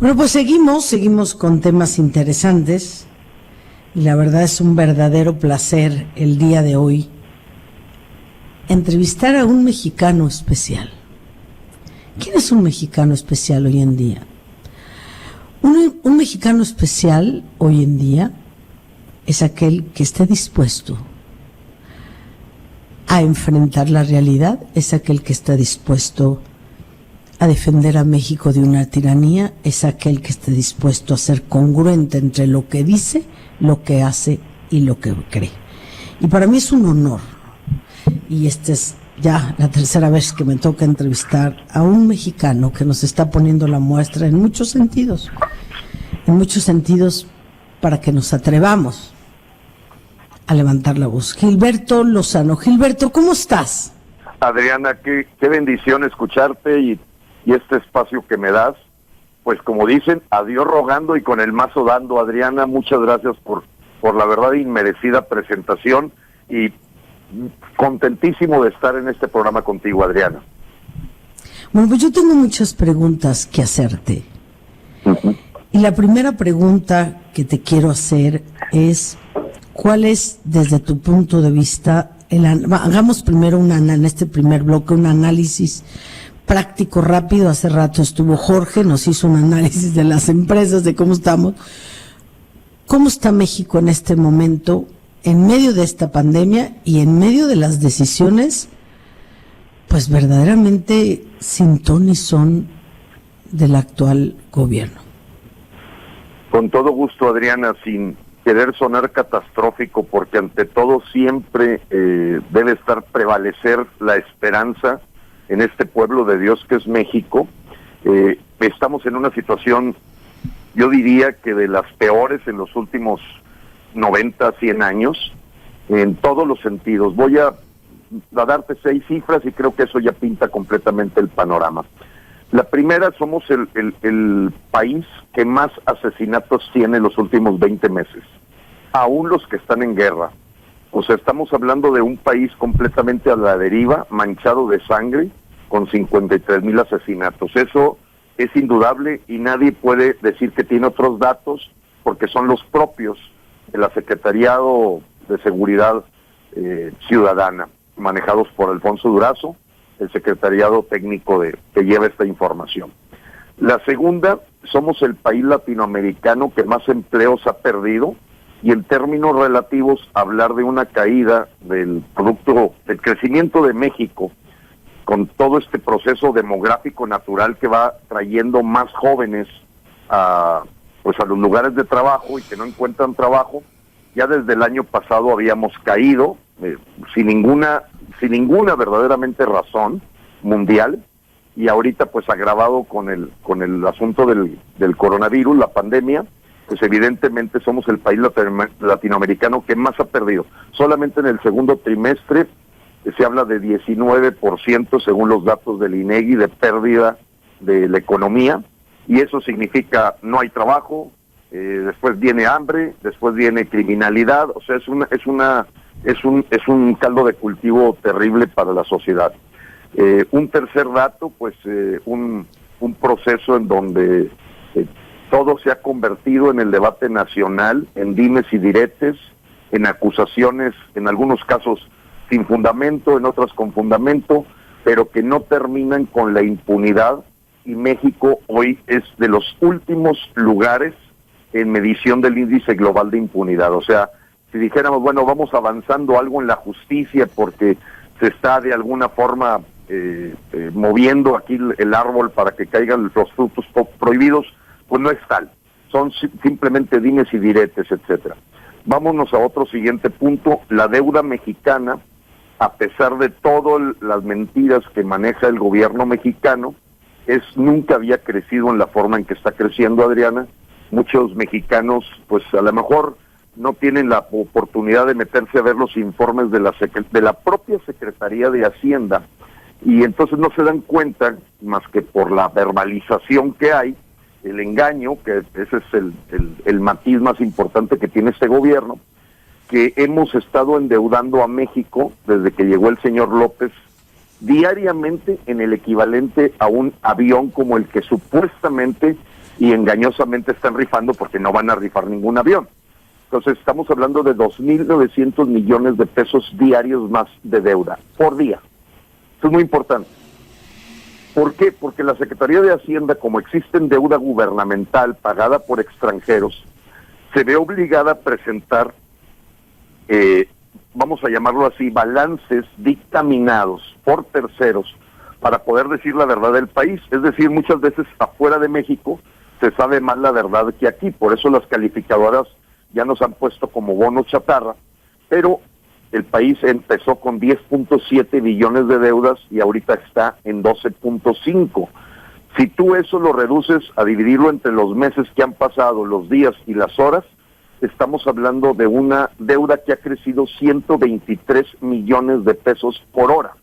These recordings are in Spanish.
Bueno, pues seguimos con temas interesantes y la verdad es un verdadero placer el día de hoy entrevistar a un mexicano especial. ¿Quién es un mexicano especial hoy en día? Un mexicano especial hoy en día es aquel que esté dispuesto a enfrentar la realidad, es aquel que está dispuesto a defender a México de una tiranía, es aquel que esté dispuesto a ser congruente entre lo que dice, lo que hace y lo que cree. Y para mí es un honor, y esta es ya la tercera vez que me toca entrevistar a un mexicano que nos está poniendo la muestra en muchos sentidos para que nos atrevamos a levantar la voz. Gilberto Lozano. Gilberto, ¿cómo estás? Adriana, qué bendición escucharte y este espacio que me das. Pues como dicen, a Dios rogando y con el mazo dando. Adriana, muchas gracias por la verdad inmerecida presentación y contentísimo de estar en este programa contigo, Adriana. Bueno, pues yo tengo muchas preguntas que hacerte. Uh-huh. Y la primera pregunta que te quiero hacer es, ¿cuál es, desde tu punto de vista, hagamos primero en este primer bloque un análisis práctico, rápido. Hace rato estuvo Jorge, nos hizo un análisis de las empresas, de cómo estamos. ¿Cómo está México en este momento, en medio de esta pandemia y en medio de las decisiones, pues verdaderamente sin ton ni son del actual gobierno? Con todo gusto, Adriana, sin querer sonar catastrófico, porque ante todo siempre debe prevalecer la esperanza en este pueblo de Dios que es México. Estamos en una situación, yo diría que de las peores en los últimos 90, 100 años, en todos los sentidos. Voy a darte 6 cifras y creo que eso ya pinta completamente el panorama. La primera, somos el país que más asesinatos tiene en los últimos 20 meses, aún los que están en guerra. O sea, estamos hablando de un país completamente a la deriva, manchado de sangre, con 53,000 asesinatos. Eso es indudable y nadie puede decir que tiene otros datos, porque son los propios de la Secretariado de Seguridad Ciudadana, manejados por Alfonso Durazo, el secretariado técnico que lleva esta información. La segunda, somos el país latinoamericano que más empleos ha perdido, y en términos relativos, hablar de una caída del crecimiento de México, con todo este proceso demográfico natural que va trayendo más jóvenes a los lugares de trabajo y que no encuentran trabajo. Ya desde el año pasado habíamos caído sin ninguna verdaderamente razón mundial, y ahorita pues agravado con el asunto del coronavirus, la pandemia, pues evidentemente somos el país latinoamericano que más ha perdido. Solamente en el segundo trimestre se habla de 19%, según los datos del INEGI, de pérdida de la economía, y eso significa no hay trabajo, después viene hambre, después viene criminalidad. O sea, es un caldo de cultivo terrible para la sociedad. Un tercer dato, pues un proceso en donde todo se ha convertido en el debate nacional, en dimes y diretes, en acusaciones, en algunos casos sin fundamento, en otras con fundamento, pero que no terminan con la impunidad, y México hoy es de los últimos lugares en medición del índice global de impunidad. O sea, si dijéramos, bueno, vamos avanzando algo en la justicia porque se está de alguna forma moviendo aquí el árbol para que caigan los frutos prohibidos, pues no es tal. Son simplemente dimes y diretes, etcétera. Vámonos a otro siguiente punto. La deuda mexicana, a pesar de todas las mentiras que maneja el gobierno mexicano, nunca había crecido en la forma en que está creciendo, Adriana. Muchos mexicanos, pues a lo mejor no tienen la oportunidad de meterse a ver los informes de la propia Secretaría de Hacienda, y entonces no se dan cuenta, más que por la verbalización que hay, el engaño, que ese es el matiz más importante que tiene este gobierno, que hemos estado endeudando a México desde que llegó el señor López diariamente en el equivalente a un avión como el que supuestamente y engañosamente están rifando porque no van a rifar ningún avión. Entonces estamos hablando de 2.900 millones de pesos diarios más de deuda por día. Esto es muy importante. ¿Por qué? Porque la Secretaría de Hacienda, como existe en deuda gubernamental pagada por extranjeros, se ve obligada a presentar, vamos a llamarlo así, balances dictaminados por terceros para poder decir la verdad del país. Es decir, muchas veces afuera de México se sabe más la verdad que aquí. Por eso las calificadoras ya nos han puesto como bono chatarra, pero el país empezó con 10.7 billones de deudas y ahorita está en 12.5. Si tú eso lo reduces a dividirlo entre los meses que han pasado, los días y las horas, estamos hablando de una deuda que ha crecido 123 millones de pesos por hora.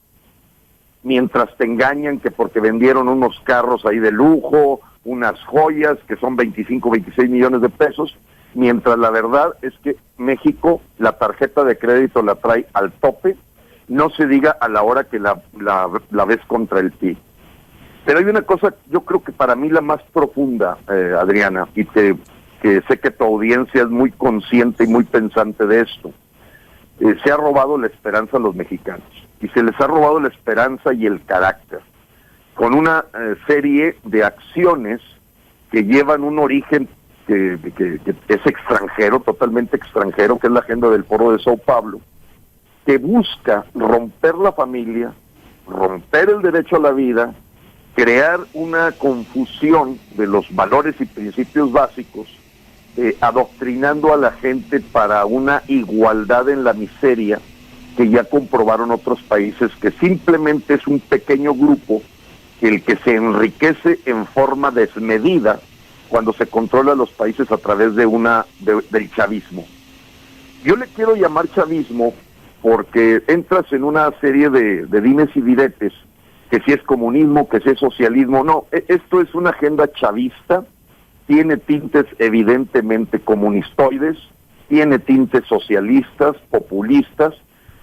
Mientras te engañan que porque vendieron unos carros ahí de lujo, unas joyas que son 25, 26 millones de pesos, mientras la verdad es que México la tarjeta de crédito la trae al tope, no se diga a la hora que la ves contra el PIB. Pero hay una cosa, yo creo que para mí la más profunda, Adriana, y que sé que tu audiencia es muy consciente y muy pensante de esto. Se ha robado la esperanza a los mexicanos, y se les ha robado la esperanza y el carácter, con una serie de acciones que llevan un origen que es extranjero, totalmente extranjero, que es la agenda del Foro de Sao Paulo, que busca romper la familia, romper el derecho a la vida, crear una confusión de los valores y principios básicos, adoctrinando a la gente para una igualdad en la miseria que ya comprobaron otros países, que simplemente es un pequeño grupo el que se enriquece en forma desmedida cuando se controla los países a través de del chavismo. Yo le quiero llamar chavismo porque entras en una serie de dimes y diretes, que si es comunismo, que si es socialismo. No, esto es una agenda chavista, tiene tintes evidentemente comunistoides, tiene tintes socialistas, populistas,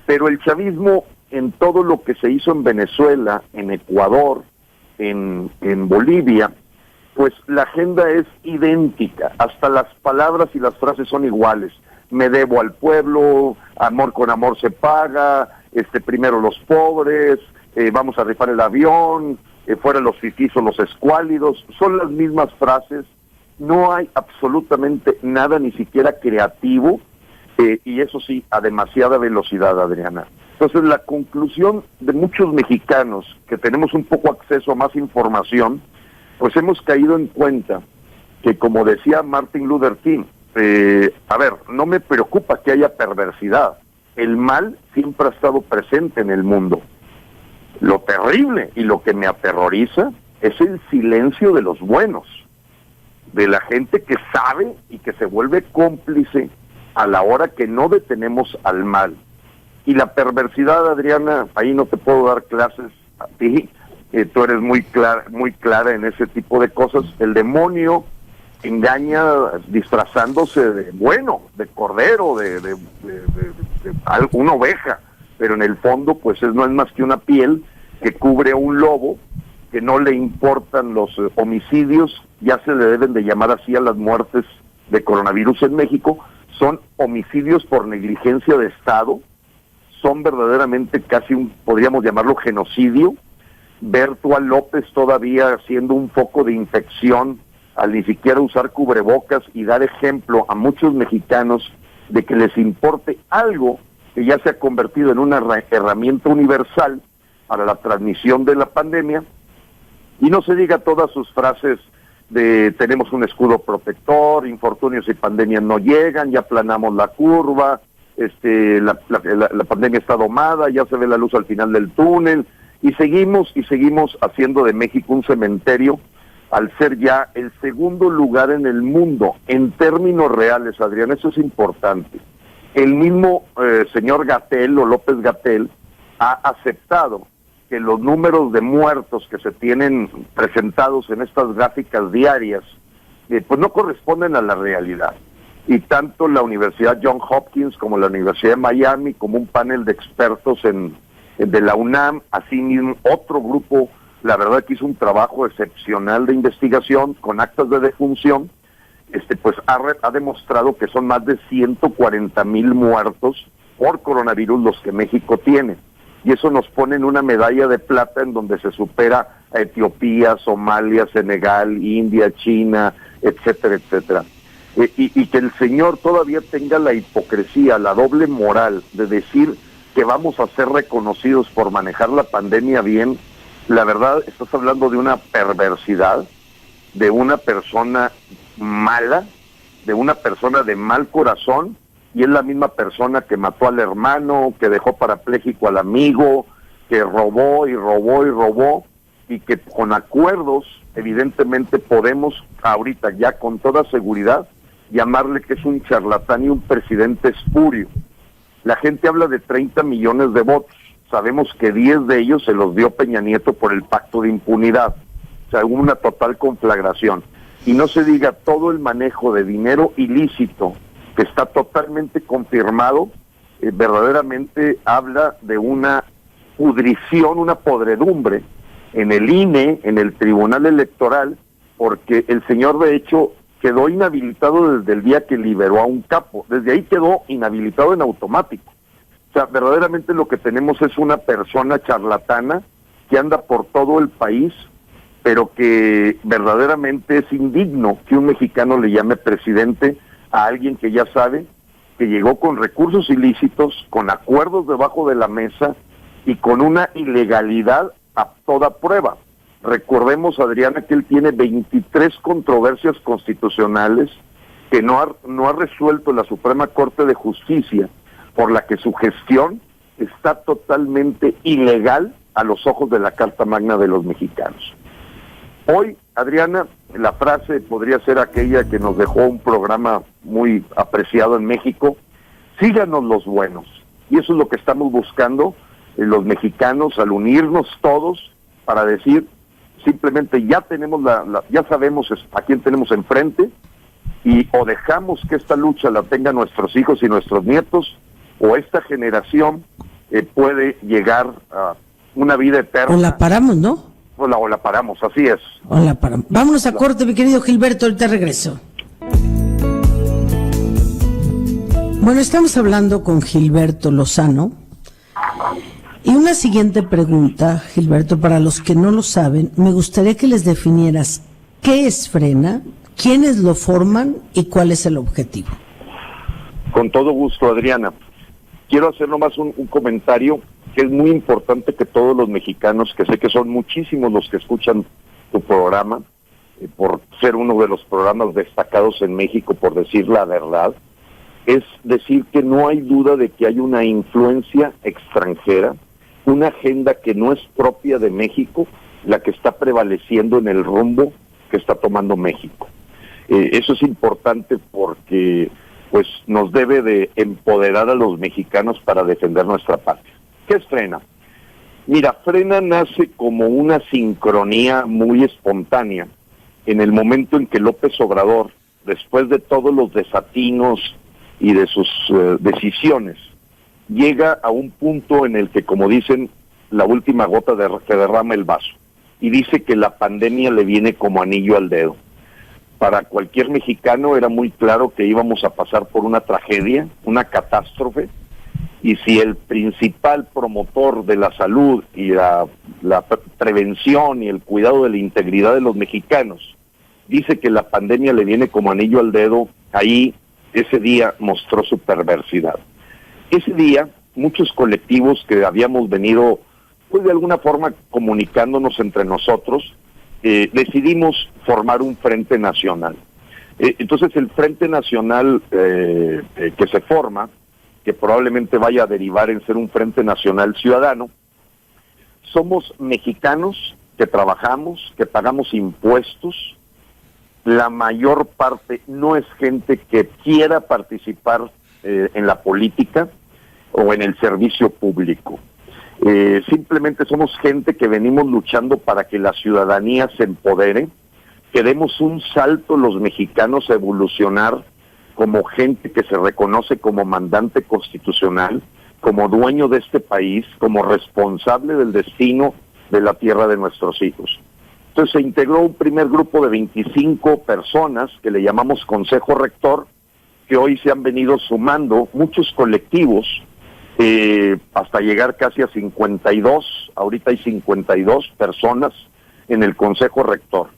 pero el chavismo en todo lo que se hizo en Venezuela, en Ecuador, en Bolivia, pues la agenda es idéntica, hasta las palabras y las frases son iguales. Me debo al pueblo, amor con amor se paga, primero los pobres, vamos a rifar el avión, fuera los fifís o los escuálidos, son las mismas frases, no hay absolutamente nada, ni siquiera creativo, y eso sí, a demasiada velocidad, Adriana. Entonces la conclusión de muchos mexicanos que tenemos un poco acceso a más información, pues hemos caído en cuenta que, como decía Martin Luther King, no me preocupa que haya perversidad, el mal siempre ha estado presente en el mundo. Lo terrible y lo que me aterroriza es el silencio de los buenos, de la gente que sabe y que se vuelve cómplice a la hora que no detenemos al mal. Y la perversidad, Adriana, ahí no te puedo dar clases a ti, tú eres muy clara en ese tipo de cosas. El demonio engaña disfrazándose de bueno, de cordero, de una oveja, pero en el fondo pues no es más que una piel que cubre a un lobo, que no le importan los homicidios, ya se le deben de llamar así a las muertes de coronavirus en México, son homicidios por negligencia de Estado, son verdaderamente casi podríamos llamarlo genocidio. Ver tú a López todavía siendo un foco de infección, al ni siquiera usar cubrebocas y dar ejemplo a muchos mexicanos de que les importe algo que ya se ha convertido en una herramienta universal para la transmisión de la pandemia, y no se diga todas sus frases de tenemos un escudo protector, infortunios y pandemias no llegan, ya aplanamos la curva, la pandemia está domada, ya se ve la luz al final del túnel, y seguimos haciendo de México un cementerio, al ser ya el segundo lugar en el mundo, en términos reales, Adrián, eso es importante. El mismo señor Gatell o López-Gatell ha aceptado que los números de muertos que se tienen presentados en estas gráficas diarias, pues no corresponden a la realidad. Y tanto la Universidad Johns Hopkins como la Universidad de Miami, como un panel de expertos de la UNAM, así mismo otro grupo la verdad que hizo un trabajo excepcional de investigación con actas de defunción, pues ha demostrado que son más de 140,000 muertos por coronavirus los que México tiene. Y eso nos pone en una medalla de plata en donde se supera a Etiopía, Somalia, Senegal, India, China, etcétera, etcétera. Y que el señor todavía tenga la hipocresía, la doble moral de decir que vamos a ser reconocidos por manejar la pandemia bien, la verdad, estás hablando de una perversidad, de una persona mala, de una persona de mal corazón, y es la misma persona que mató al hermano, que dejó parapléjico al amigo, que robó y robó y robó, y que con acuerdos, evidentemente podemos ahorita ya con toda seguridad llamarle que es un charlatán y un presidente espurio. La gente habla de 30 millones de votos, sabemos que 10 de ellos se los dio Peña Nieto por el pacto de impunidad, o sea, hubo una total conflagración. Y no se diga todo el manejo de dinero ilícito, que está totalmente confirmado, verdaderamente habla de una pudrición, una podredumbre en el INE, en el Tribunal Electoral, porque el señor de hecho quedó inhabilitado desde el día que liberó a un capo, desde ahí quedó inhabilitado en automático. O sea, verdaderamente lo que tenemos es una persona charlatana que anda por todo el país, pero que verdaderamente es indigno que un mexicano le llame presidente a alguien que ya sabe que llegó con recursos ilícitos, con acuerdos debajo de la mesa y con una ilegalidad a toda prueba. Recordemos, Adriana, que él tiene 23 controversias constitucionales que no ha resuelto la Suprema Corte de Justicia, por la que su gestión está totalmente ilegal a los ojos de la Carta Magna de los mexicanos. Hoy, Adriana, la frase podría ser aquella que nos dejó un programa muy apreciado en México: síganos los buenos. Y eso es lo que estamos buscando los mexicanos al unirnos todos para decir simplemente ya tenemos ya sabemos a quién tenemos enfrente, y o dejamos que esta lucha la tengan nuestros hijos y nuestros nietos, o esta generación puede llegar a una vida eterna. O la paramos, ¿no? O la paramos, así es. O la paramos. Vámonos a corte, mi querido Gilberto, ahorita regreso. Bueno, estamos hablando con Gilberto Lozano. Y una siguiente pregunta, Gilberto, para los que no lo saben, me gustaría que les definieras qué es Frena, quiénes lo forman y cuál es el objetivo. Con todo gusto, Adriana. Quiero hacer nomás un comentario que es muy importante que todos los mexicanos, que sé que son muchísimos los que escuchan tu programa, por ser uno de los programas destacados en México, por decir la verdad, es decir que no hay duda de que hay una influencia extranjera, una agenda que no es propia de México, la que está prevaleciendo en el rumbo que está tomando México. Eso es importante porque pues nos debe de empoderar a los mexicanos para defender nuestra patria. ¿Qué es Frena? Mira, Frena nace como una sincronía muy espontánea en el momento en que López Obrador, después de todos los desatinos y de sus decisiones, llega a un punto en el que, como dicen, la última gota que derrama el vaso, y dice que la pandemia le viene como anillo al dedo. Para cualquier mexicano era muy claro que íbamos a pasar por una tragedia, una catástrofe, y si el principal promotor de la salud y la prevención y el cuidado de la integridad de los mexicanos dice que la pandemia le viene como anillo al dedo, ahí ese día mostró su perversidad. Ese día, muchos colectivos que habíamos venido, pues de alguna forma comunicándonos entre nosotros, decidimos formar un Frente Nacional. Entonces el Frente Nacional que se forma, que probablemente vaya a derivar en ser un Frente Nacional Ciudadano, somos mexicanos que trabajamos, que pagamos impuestos. La mayor parte no es gente que quiera participar en la política o en el servicio público. Simplemente somos gente que venimos luchando para que la ciudadanía se empodere, que demos un salto los mexicanos a evolucionar como gente que se reconoce como mandante constitucional, como dueño de este país, como responsable del destino de la tierra de nuestros hijos. Entonces se integró un primer grupo de 25 personas que le llamamos Consejo Rector, que hoy se han venido sumando muchos colectivos, hasta llegar casi a 52, ahorita hay 52 personas en el Consejo Rector.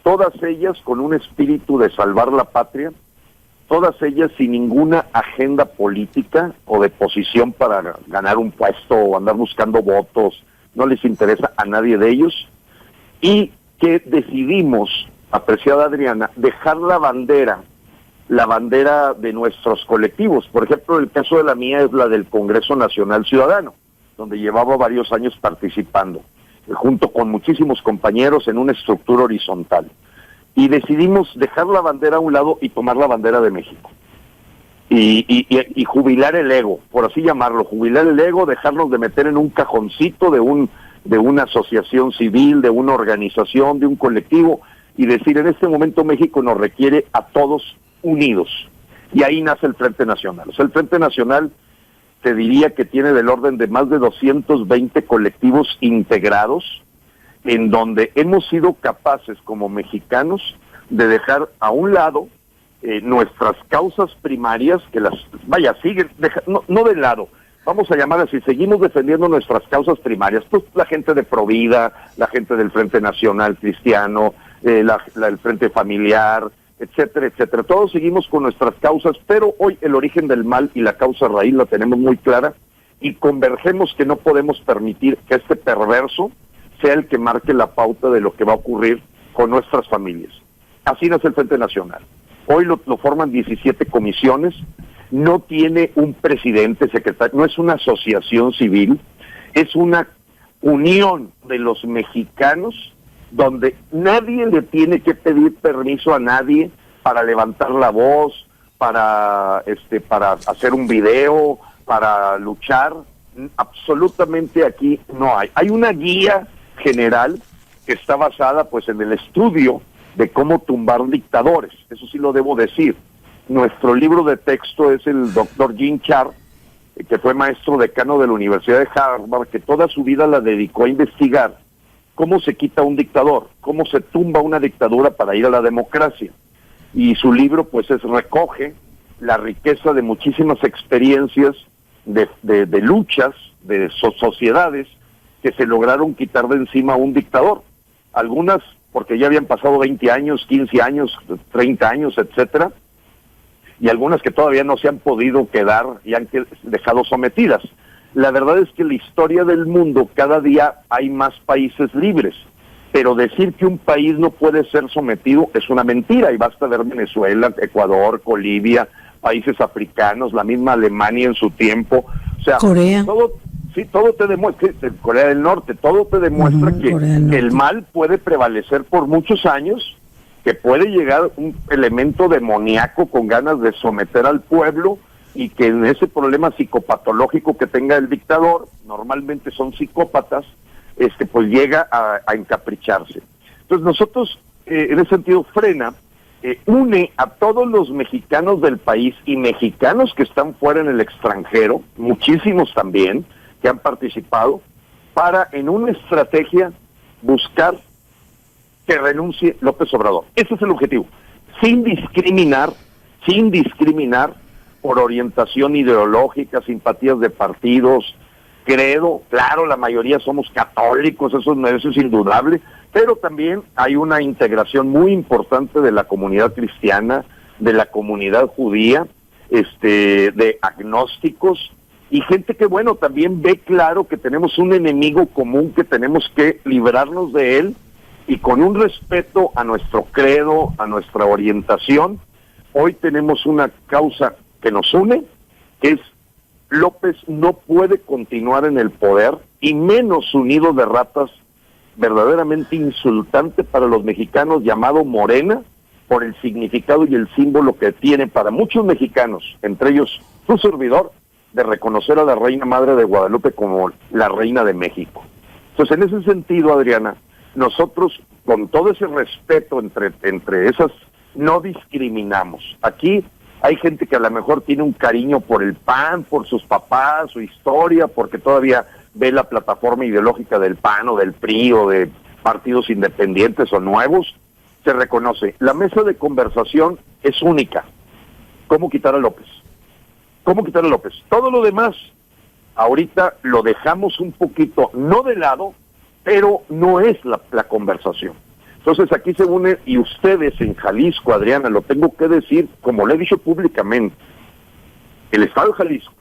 Todas ellas con un espíritu de salvar la patria, todas ellas sin ninguna agenda política o de posición para ganar un puesto o andar buscando votos, no les interesa a nadie de ellos, y que decidimos, apreciada Adriana, dejar la bandera de nuestros colectivos. Por ejemplo, el caso de la mía es la del Congreso Nacional Ciudadano, donde llevaba varios años participando, junto con muchísimos compañeros en una estructura horizontal. Y decidimos dejar la bandera a un lado y tomar la bandera de México. Y jubilar el ego, por así llamarlo, jubilar el ego, dejarnos de meter en un cajoncito de una asociación civil, de una organización, de un colectivo, y decir, en este momento México nos requiere a todos unidos. Y ahí nace el Frente Nacional. O sea, el Frente Nacional, te diría que tiene del orden de más de 220 colectivos integrados, en donde hemos sido capaces como mexicanos de dejar a un lado nuestras causas primarias, que siguen, no de lado, vamos a llamar así, seguimos defendiendo nuestras causas primarias, pues la gente de Provida, la gente del Frente Nacional Cristiano, el Frente Familiar, etcétera, etcétera. Todos seguimos con nuestras causas, pero hoy el origen del mal y la causa raíz la tenemos muy clara y convergemos que no podemos permitir que este perverso sea el que marque la pauta de lo que va a ocurrir con nuestras familias. Así nace el Frente Nacional. Hoy lo forman 17 comisiones, no tiene un presidente, secretario, no es una asociación civil, es una unión de los mexicanos donde nadie le tiene que pedir permiso a nadie para levantar la voz, para hacer un video, para luchar. Absolutamente aquí no hay. Hay una guía general que está basada pues en el estudio de cómo tumbar dictadores, eso sí lo debo decir. Nuestro libro de texto es el doctor Jim Char, que fue maestro decano de la Universidad de Harvard, que toda su vida la dedicó a investigar cómo se quita un dictador, cómo se tumba una dictadura para ir a la democracia. Y su libro pues recoge la riqueza de muchísimas experiencias de luchas, de sociedades que se lograron quitar de encima a un dictador. Algunas porque ya habían pasado 20 años, 15 años, 30 años, etcétera, y algunas que todavía no se han podido quedar y han dejado sometidas. La verdad es que en la historia del mundo cada día hay más países libres, pero decir que un país no puede ser sometido es una mentira, y basta ver Venezuela, Ecuador, Bolivia, países africanos, la misma Alemania en su tiempo, o sea, Corea. Todo te demuestra, Corea del Norte, todo te demuestra que el mal puede prevalecer por muchos años, que puede llegar un elemento demoníaco con ganas de someter al pueblo, y que en ese problema psicopatológico que tenga el dictador, normalmente son psicópatas, pues llega a encapricharse. Entonces nosotros, en ese sentido, Frena une a todos los mexicanos del país y mexicanos que están fuera en el extranjero, muchísimos también, que han participado, para en una estrategia buscar que renuncie López Obrador. Ese es el objetivo, sin discriminar por orientación ideológica, simpatías de partidos, credo. Claro, la mayoría somos católicos, eso es indudable, pero también hay una integración muy importante de la comunidad cristiana, de la comunidad judía, de agnósticos, y gente que, bueno, también ve claro que tenemos un enemigo común, que tenemos que librarnos de él, y con un respeto a nuestro credo, a nuestra orientación. Hoy tenemos una causa que nos une, que es: López no puede continuar en el poder, y menos unido de ratas, verdaderamente insultante para los mexicanos, llamado Morena, por el significado y el símbolo que tiene para muchos mexicanos, entre ellos su servidor, de reconocer a la Reina Madre de Guadalupe como la Reina de México. Entonces, en ese sentido, Adriana, nosotros, con todo ese respeto entre esas, no discriminamos. Aquí hay gente que a lo mejor tiene un cariño por el PAN, por sus papás, su historia, porque todavía ve la plataforma ideológica del PAN o del PRI o de partidos independientes o nuevos, se reconoce. La mesa de conversación es única. ¿Cómo quitar a López? ¿Cómo quitar a López? Todo lo demás, ahorita lo dejamos un poquito, no de lado, pero no es la conversación. Entonces aquí se une, y ustedes en Jalisco, Adriana, lo tengo que decir, como lo he dicho públicamente, el estado de Jalisco,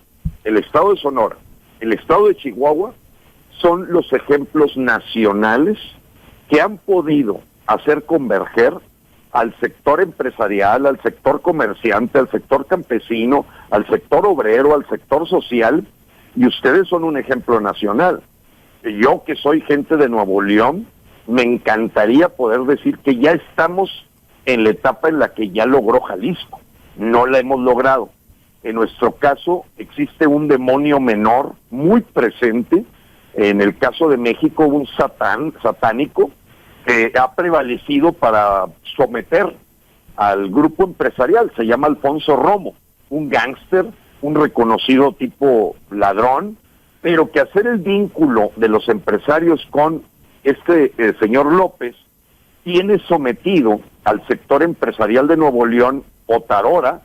el estado de Sonora, el estado de Chihuahua, son los ejemplos nacionales que han podido hacer converger al sector empresarial, al sector comerciante, al sector campesino, al sector obrero, al sector social, y ustedes son un ejemplo nacional. Yo, que soy gente de Nuevo León, me encantaría poder decir que ya estamos en la etapa en la que ya logró Jalisco. No la hemos logrado. En nuestro caso existe un demonio menor muy presente. En el caso de México, un satánico que ha prevalecido para someter al grupo empresarial. Se llama Alfonso Romo, un gángster, un reconocido tipo ladrón, pero que hacer el vínculo de los empresarios con este señor López tiene sometido al sector empresarial de Nuevo León otra hora,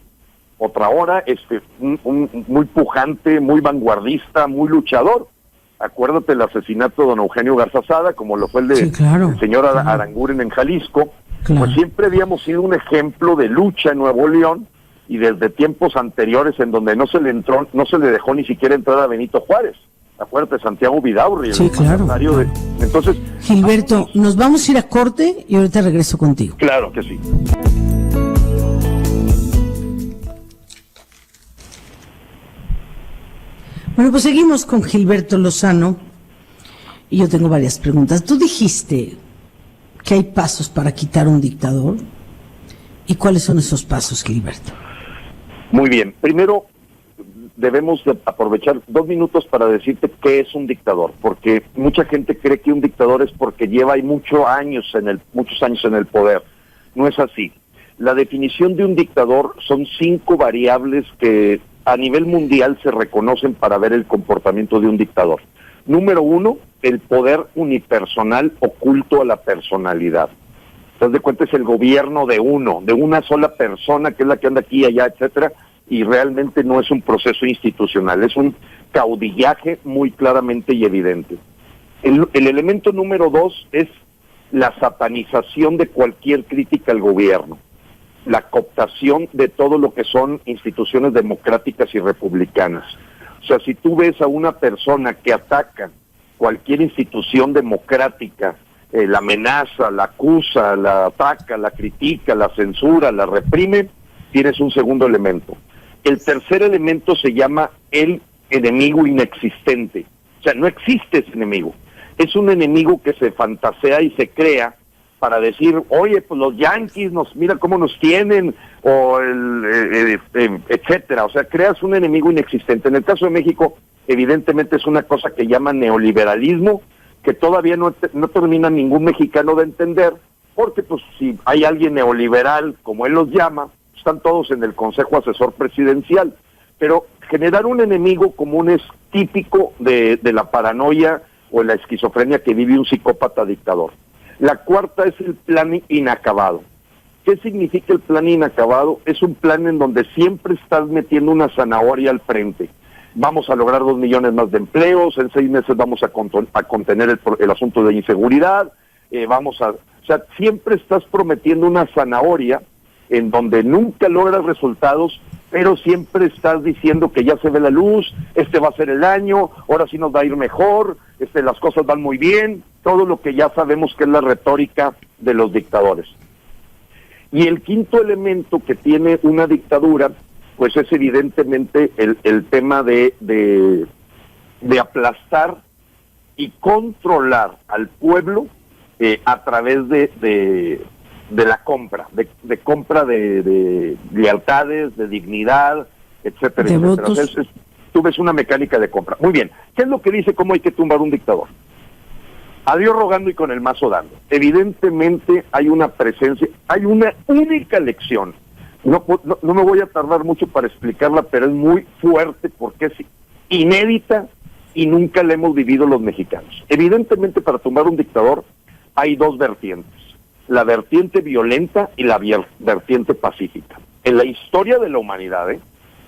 muy pujante, muy vanguardista, muy luchador. Acuérdate el asesinato de don Eugenio Garza Sada, como lo fue el de sí, claro, el señor Aranguren en Jalisco. Claro. Pues siempre habíamos sido un ejemplo de lucha en Nuevo León, y desde tiempos anteriores en donde no se le dejó ni siquiera entrar a Benito Juárez. Acuérdate, Santiago Vidaurri. Sí, claro. Entonces, Gilberto, nos vamos a ir a corte y ahorita regreso contigo. Claro que sí. Bueno, pues seguimos con Gilberto Lozano y yo tengo varias preguntas. Tú dijiste que hay pasos para quitar un dictador. ¿Y cuáles son esos pasos, Gilberto? Muy bien. Primero, debemos de aprovechar 2 minutos para decirte qué es un dictador, porque mucha gente cree que un dictador es porque lleva muchos años en el poder. No es así. La definición de un dictador son 5 variables que a nivel mundial se reconocen para ver el comportamiento de un dictador. Número 1, el poder unipersonal oculto a la personalidad. Te das de cuenta, es el gobierno de una sola persona, que es la que anda aquí, allá, etcétera, y realmente no es un proceso institucional, es un caudillaje muy claramente y evidente. El elemento número 2 es la satanización de cualquier crítica al gobierno, la cooptación de todo lo que son instituciones democráticas y republicanas. O sea, si tú ves a una persona que ataca cualquier institución democrática, la amenaza, la acusa, la ataca, la critica, la censura, la reprime, tienes un segundo elemento. El tercer elemento se llama el enemigo inexistente. O sea, no existe ese enemigo. Es un enemigo que se fantasea y se crea para decir, oye, pues los yanquis, mira cómo nos tienen, o etcétera. O sea, creas un enemigo inexistente. En el caso de México, evidentemente es una cosa que llaman neoliberalismo, que todavía no termina ningún mexicano de entender, porque pues si hay alguien neoliberal, como él los llama, están todos en el Consejo Asesor Presidencial. Pero generar un enemigo común es típico de la paranoia o la esquizofrenia que vive un psicópata dictador. La cuarta es el plan inacabado. ¿Qué significa el plan inacabado? Es un plan en donde siempre estás metiendo una zanahoria al frente. Vamos a lograr 2 millones más de empleos, en 6 meses vamos a contener el asunto de inseguridad, o sea, siempre estás prometiendo una zanahoria en donde nunca logras resultados, pero siempre estás diciendo que ya se ve la luz, este va a ser el año, ahora sí nos va a ir mejor, las cosas van muy bien, todo lo que ya sabemos que es la retórica de los dictadores. Y el quinto elemento que tiene una dictadura, pues es evidentemente el tema de aplastar y controlar al pueblo a través de la compra, de compra de lealtades, de dignidad, etcétera, etcétera. Entonces, tú ves una mecánica de compra. Muy bien, ¿qué es lo que dice cómo hay que tumbar un dictador? A Dios rogando y con el mazo dando. Evidentemente hay una presencia, hay una única lección. No me voy a tardar mucho para explicarla, pero es muy fuerte porque es inédita y nunca la hemos vivido los mexicanos. Evidentemente, para tumbar un dictador hay dos vertientes, la vertiente violenta y la vertiente pacífica. En la historia de la humanidad,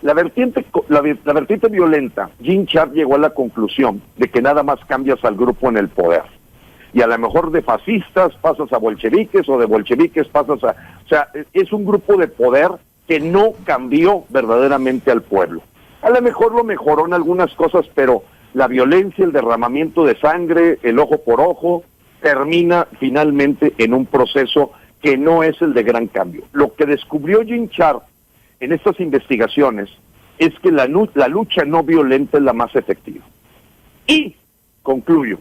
la vertiente violenta, Jean Chart llegó a la conclusión de que nada más cambias al grupo en el poder. Y a lo mejor de fascistas pasas a bolcheviques, o de bolcheviques pasas a... O sea, es un grupo de poder que no cambió verdaderamente al pueblo. A lo mejor lo mejoró en algunas cosas, pero la violencia, el derramamiento de sangre, el ojo por ojo, termina finalmente en un proceso que no es el de gran cambio. Lo que descubrió Jean Chart en estas investigaciones es que la lucha no violenta es la más efectiva. Y, concluyo,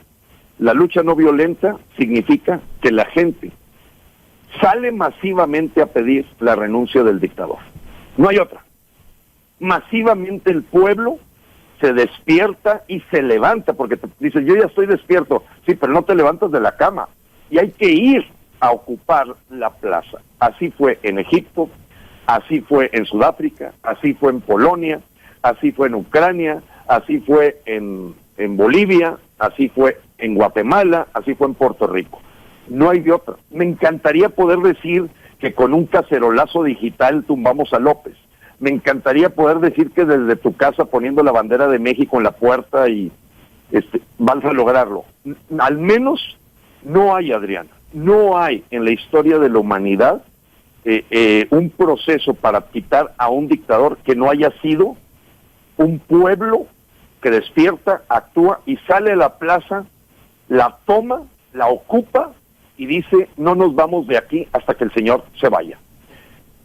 la lucha no violenta significa que la gente sale masivamente a pedir la renuncia del dictador. No hay otra. Masivamente el pueblo se despierta y se levanta, porque te dicen, yo ya estoy despierto, sí, pero no te levantas de la cama, y hay que ir a ocupar la plaza. Así fue en Egipto, así fue en Sudáfrica, así fue en Polonia, así fue en Ucrania, así fue en Bolivia, así fue en Guatemala, así fue en Puerto Rico. No hay de otra. Me encantaría poder decir que con un cacerolazo digital tumbamos a López. Me encantaría poder decir que desde tu casa poniendo la bandera de México en la puerta y vas a lograrlo. Al menos no hay, Adriana, no hay en la historia de la humanidad un proceso para quitar a un dictador que no haya sido un pueblo que despierta, actúa y sale a la plaza, la toma, la ocupa y dice, no nos vamos de aquí hasta que el señor se vaya.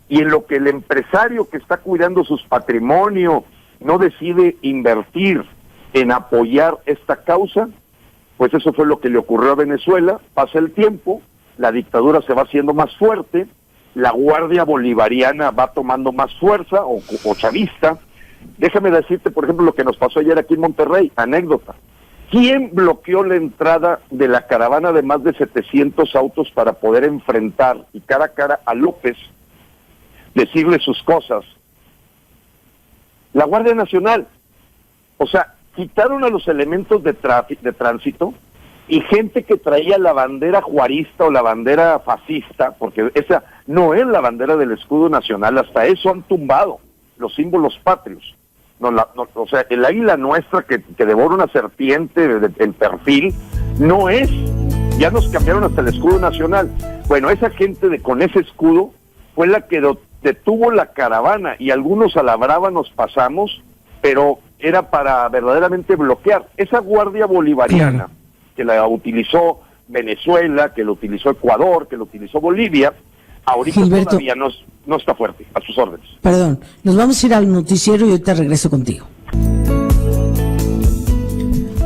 Y en lo que el empresario que está cuidando sus patrimonios no decide invertir en apoyar esta causa, pues eso fue lo que le ocurrió a Venezuela. Pasa el tiempo, la dictadura se va haciendo más fuerte, la guardia bolivariana va tomando más fuerza, o chavista. Déjame decirte, por ejemplo, lo que nos pasó ayer aquí en Monterrey, anécdota. ¿Quién bloqueó la entrada de la caravana de más de 700 autos para poder enfrentar y cara a cara a López, decirle sus cosas? La Guardia Nacional. O sea, quitaron a los elementos de tránsito y gente que traía la bandera juarista o la bandera fascista, porque esa no es la bandera del escudo nacional, hasta eso han tumbado los símbolos patrios. O sea, el águila nuestra que devora una serpiente en perfil, no es, ya nos cambiaron hasta el escudo nacional. Bueno, esa gente con ese escudo fue la que detuvo la caravana y algunos a la brava nos pasamos, pero era para verdaderamente bloquear. Esa guardia bolivariana que la utilizó Venezuela, que lo utilizó Ecuador, que lo utilizó Bolivia, ahorita Gilberto, todavía no está fuerte, a sus órdenes. Perdón, nos vamos a ir al noticiero y ahorita regreso contigo.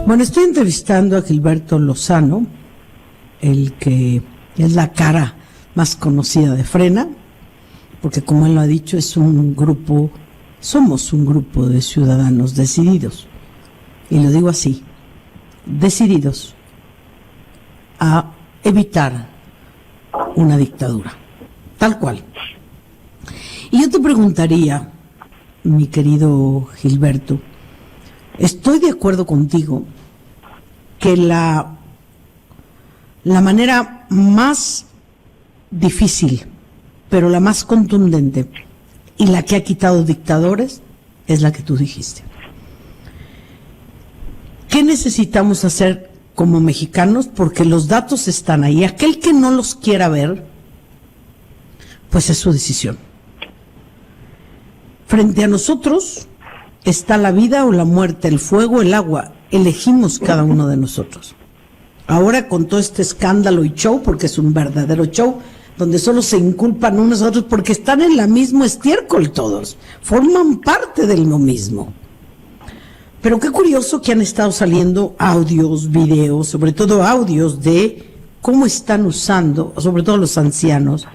Bueno, estoy entrevistando a Gilberto Lozano, el que es la cara más conocida de Frena, porque como él lo ha dicho, somos un grupo de ciudadanos decididos, y lo digo así, decididos a evitar una dictadura, tal cual. Y yo te preguntaría, mi querido Gilberto, estoy de acuerdo contigo que la manera más difícil, pero la más contundente y la que ha quitado dictadores es la que tú dijiste. ¿Qué necesitamos hacer como mexicanos? Porque los datos están ahí. Aquel que no los quiera ver, pues es su decisión. Frente a nosotros está la vida o la muerte, el fuego, el agua. Elegimos cada uno de nosotros. Ahora con todo este escándalo y show, porque es un verdadero show, donde solo se inculpan unos a otros porque están en la mismo estiércol todos, forman parte de lo mismo. Pero qué curioso que han estado saliendo audios, videos, sobre todo audios de cómo están usando, sobre todo los ancianos,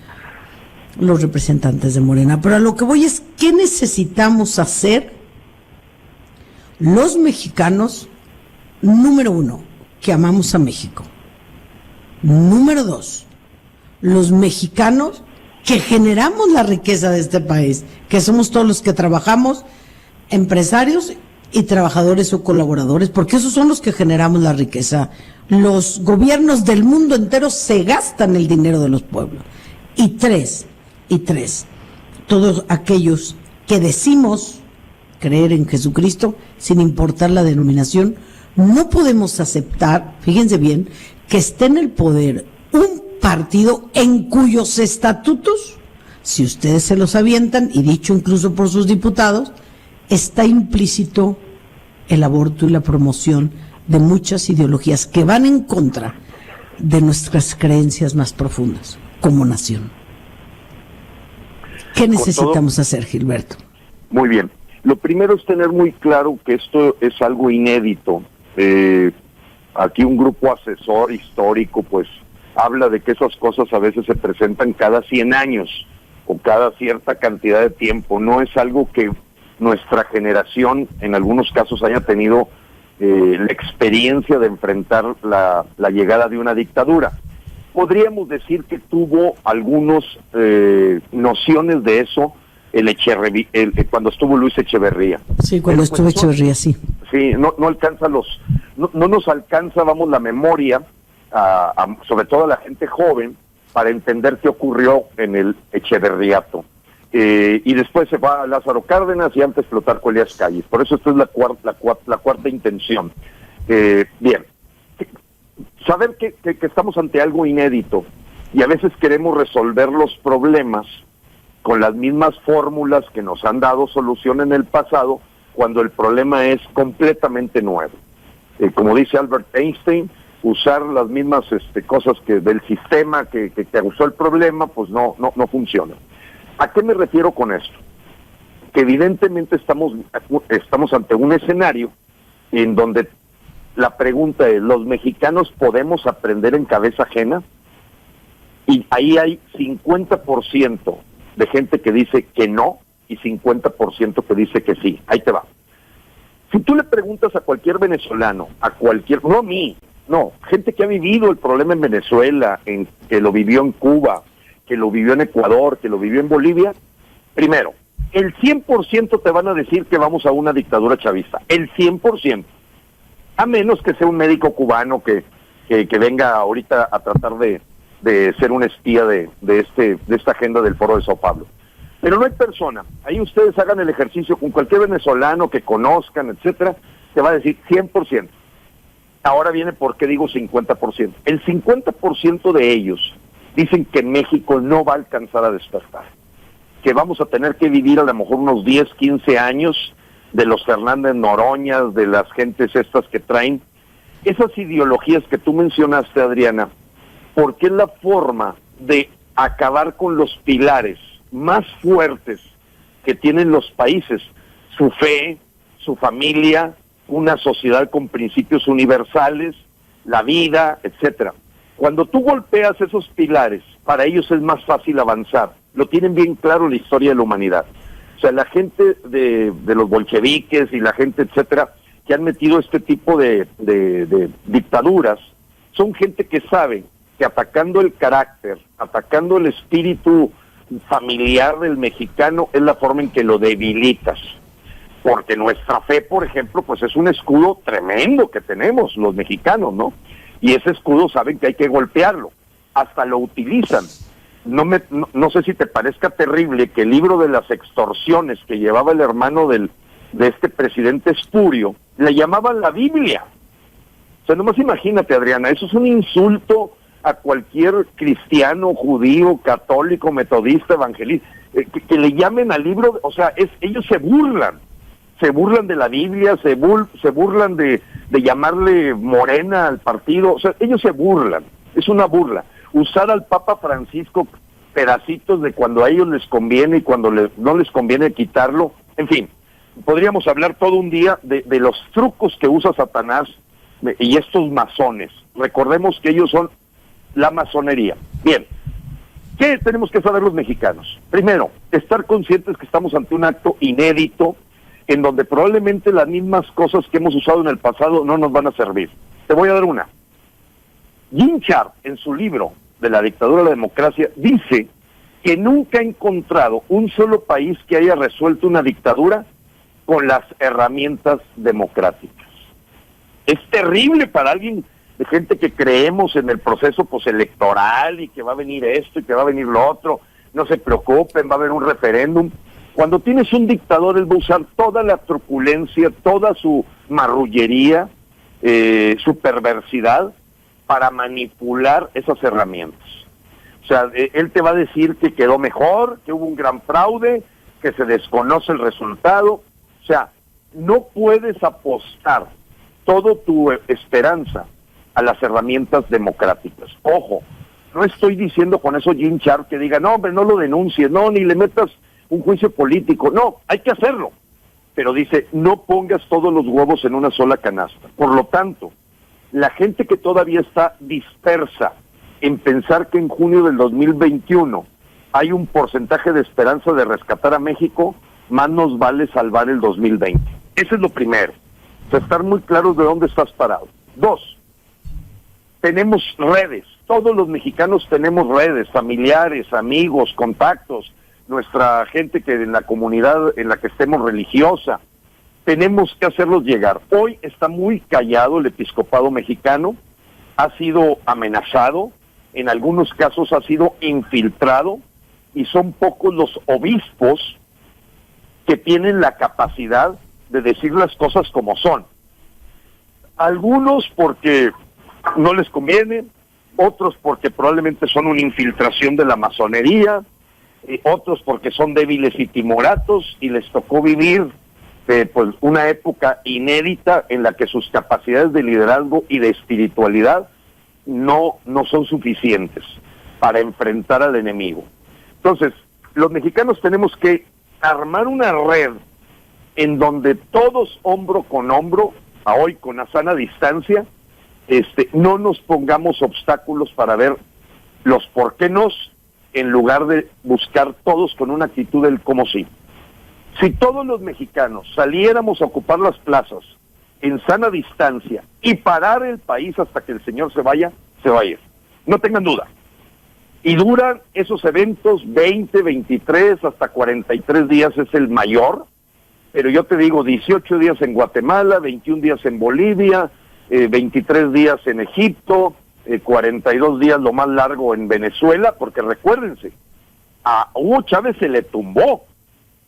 los representantes de Morena. Pero a lo que voy es, ¿qué necesitamos hacer los mexicanos? Número uno, que amamos a México. Número dos, los mexicanos que generamos la riqueza de este país, que somos todos los que trabajamos, empresarios y trabajadores o colaboradores, porque esos son los que generamos la riqueza. Los gobiernos del mundo entero se gastan el dinero de los pueblos. Y tres, todos aquellos que decimos creer en Jesucristo, sin importar la denominación, no podemos aceptar, fíjense bien, que esté en el poder un partido en cuyos estatutos, si ustedes se los avientan, y dicho incluso por sus diputados, está implícito el aborto y la promoción de muchas ideologías que van en contra de nuestras creencias más profundas como nación. ¿Qué necesitamos hacer, Gilberto? Muy bien. Lo primero es tener muy claro que esto es algo inédito. Aquí un grupo asesor histórico pues habla de que esas cosas a veces se presentan cada 100 años o cada cierta cantidad de tiempo. No es algo que nuestra generación en algunos casos haya tenido la experiencia de enfrentar la llegada de una dictadura. Podríamos decir que tuvo algunos nociones de eso cuando estuvo Luis Echeverría. Sí, cuando estuvo Echeverría, sí. Sí, no alcanza no nos alcanza, la memoria, sobre todo a la gente joven, para entender qué ocurrió en el Echeverriato. Y después se va a Lázaro Cárdenas y antes Plutarco Elías Calles. Por eso esta es la cuarta intención. Bien, saber que estamos ante algo inédito y a veces queremos resolver los problemas con las mismas fórmulas que nos han dado solución en el pasado, cuando el problema es completamente nuevo. Como dice Albert Einstein, usar las mismas cosas que del sistema que causó el problema, pues no funciona. ¿A qué me refiero con esto? Que evidentemente estamos ante un escenario en donde la pregunta es, ¿los mexicanos podemos aprender en cabeza ajena? Y ahí hay 50% de gente que dice que no y 50% que dice que sí. Ahí te va. Si tú le preguntas a cualquier venezolano, no a mí, no, gente que ha vivido el problema en Venezuela, que lo vivió en Cuba, que lo vivió en Ecuador, que lo vivió en Bolivia, primero, el 100% te van a decir que vamos a una dictadura chavista, el 100%, a menos que sea un médico cubano que venga ahorita a tratar de ser un espía de esta agenda del Foro de Sao Paulo. Pero no hay persona, ahí ustedes hagan el ejercicio con cualquier venezolano que conozcan, etcétera, te va a decir 100%. Ahora viene por qué digo 50%. El 50% de ellos dicen que México no va a alcanzar a despertar, que vamos a tener que vivir a lo mejor unos 10, 15 años de los Fernández Noroñas, de las gentes estas que traen esas ideologías que tú mencionaste, Adriana, porque es la forma de acabar con los pilares más fuertes que tienen los países, su fe, su familia, una sociedad con principios universales, la vida, etcétera. Cuando tú golpeas esos pilares, para ellos es más fácil avanzar. Lo tienen bien claro en la historia de la humanidad. O sea, la gente de los bolcheviques y la gente, etcétera, que han metido este tipo de dictaduras, son gente que sabe que atacando el carácter, atacando el espíritu familiar del mexicano, es la forma en que lo debilitas. Porque nuestra fe, por ejemplo, pues es un escudo tremendo que tenemos los mexicanos, ¿no? Y ese escudo saben que hay que golpearlo, hasta lo utilizan. No sé si te parezca terrible que el libro de las extorsiones que llevaba el hermano de este presidente espurio, le llamaban la Biblia. O sea, nomás imagínate, Adriana, eso es un insulto a cualquier cristiano, judío, católico, metodista, evangelista, que le llamen al libro, o sea, ellos se burlan de la Biblia, se burlan de llamarle Morena al partido, o sea, ellos se burlan, es una burla. Usar al Papa Francisco pedacitos de cuando a ellos les conviene y cuando no les conviene quitarlo, en fin, podríamos hablar todo un día de los trucos que usa Satanás y estos masones. Recordemos que ellos son la masonería. Bien, ¿qué tenemos que saber los mexicanos? Primero, estar conscientes que estamos ante un acto inédito, en donde probablemente las mismas cosas que hemos usado en el pasado no nos van a servir. Te voy a dar una. Jim Sharp, en su libro de la dictadura a la democracia, dice que nunca ha encontrado un solo país que haya resuelto una dictadura con las herramientas democráticas. Es terrible para alguien de gente que creemos en el proceso postelectoral y que va a venir esto y que va a venir lo otro. No se preocupen, va a haber un referéndum. Cuando tienes un dictador, él va a usar toda la truculencia, toda su marrullería, su perversidad para manipular esas herramientas. O sea, él te va a decir que quedó mejor, que hubo un gran fraude, que se desconoce el resultado. O sea, no puedes apostar toda tu esperanza a las herramientas democráticas. Ojo, no estoy diciendo con eso Jim Sharp que diga, no, hombre, no lo denuncies, no, ni le metas un juicio político. No, hay que hacerlo. Pero dice, no pongas todos los huevos en una sola canasta. Por lo tanto, la gente que todavía está dispersa en pensar que en junio del 2021 hay un porcentaje de esperanza de rescatar a México, más nos vale salvar el 2020. Eso es lo primero. O sea, estar muy claros de dónde estás parado. 2, tenemos redes. Todos los mexicanos tenemos redes, familiares, amigos, contactos, nuestra gente que en la comunidad en la que estemos religiosa. Tenemos que hacerlos llegar. Hoy está muy callado el episcopado mexicano, ha sido amenazado, en algunos casos ha sido infiltrado, y son pocos los obispos que tienen la capacidad de decir las cosas como son. Algunos porque no les conviene, otros porque probablemente son una infiltración de la masonería, otros porque son débiles y timoratos y les tocó vivir pues una época inédita en la que sus capacidades de liderazgo y de espiritualidad no son suficientes para enfrentar al enemigo. Entonces, los mexicanos tenemos que armar una red en donde todos hombro con hombro, a hoy con la sana distancia, no nos pongamos obstáculos para ver los por qué nos, en lugar de buscar todos con una actitud del cómo sí. Si todos los mexicanos saliéramos a ocupar las plazas en sana distancia y parar el país hasta que el señor se vaya, se va a ir. No tengan duda. Y duran esos eventos 20, 23, hasta 43 días es el mayor, pero yo te digo 18 días en Guatemala, 21 días en Bolivia, 23 días en Egipto, 42 días lo más largo en Venezuela, porque recuérdense, a Hugo Chávez se le tumbó,